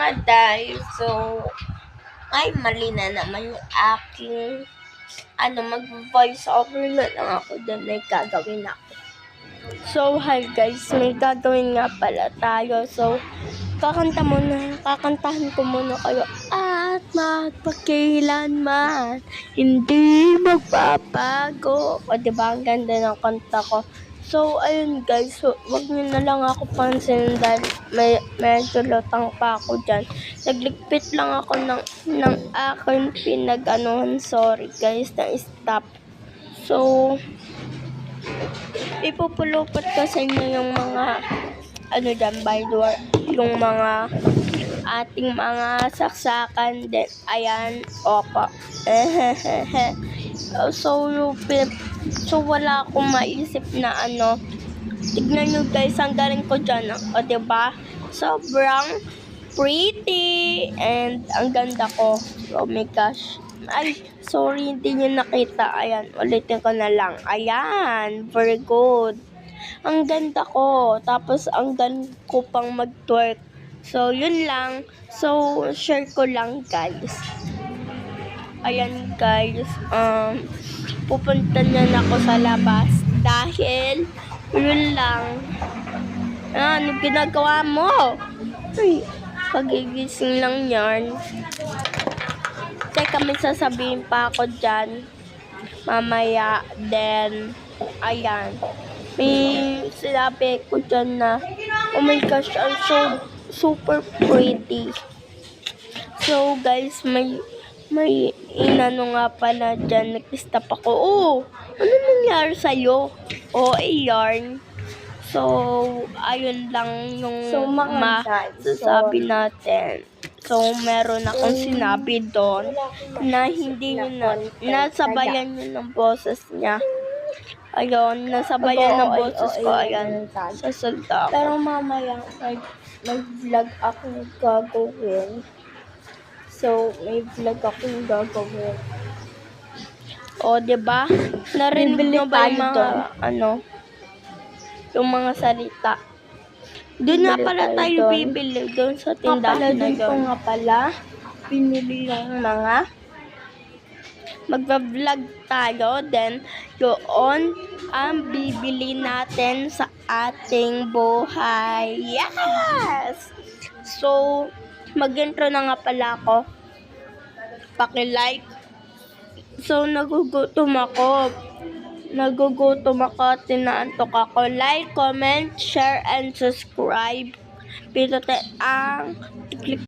mga guys, so ay mali na naman yung aking mag-voice over na lang ako dahil may gagawin ako. So hi guys, may gagawin nga pala tayo. So kakantahan ko muna kayo. At magpakailanman hindi magbabago. O diba, ang ganda ng kanta ko. So, ayun guys, so, wag nyo na lang ako pansinin dahil medyo lutang pa ako dyan. Nagligpit lang ako ng aking pinag-anuhan. Sorry guys, na-stop. So, ipupulupot ko sa inyo yung mga, dyan, by the way, yung mga ating mga saksakan din. Ayan, opo. So, wala akong maisip na Tignan nyo guys, ang galing ko dyan. O, diba? Sobrang pretty. And ang ganda ko. Oh my gosh. Ay, sorry, hindi nyo nakita. Ayan, ulitin ko na lang. Ayan, very good. Ang ganda ko. Tapos, ang galing ko pang mag-twerk. So, yun lang. So, share ko lang guys. Ayan guys, pupunta na ako sa labas dahil yun lang. Ano ginagawa mo? Ay, pagigising lang yan. Teka, may sasabihin pa ako dyan mamaya. Then, ayan, may sinabi ko dyan na oh my gosh, I'm so super pretty. So guys, may inano nga pala dyan, nag-stop ako. Oh, ano nangyari sa'yo? Oh, yarn. So, ayun lang yung masasabi natin. So, meron akong sinabi doon na hindi nyo nasabayan nyo ng boses niya. Ayun, nasabayan ng boses ko. Ayan, sasalta ako. Pero mamaya, mag-vlog ako gagawin. So, may vlog akong gagawin. O, diba? Narinig nyo ba yung mga, yung mga salita? Doon nga pala tayo bibili, doon sa tindahan na doon. Nga pala, pinili yung mga magva-vlog tayo, then doon ang bibili natin sa ating buhay. Yes! So, mag-intro na nga pala ako. Paki-like. So, nagugutom ako. Tinaantok ako. Like, comment, share, and subscribe. Pindutin ang click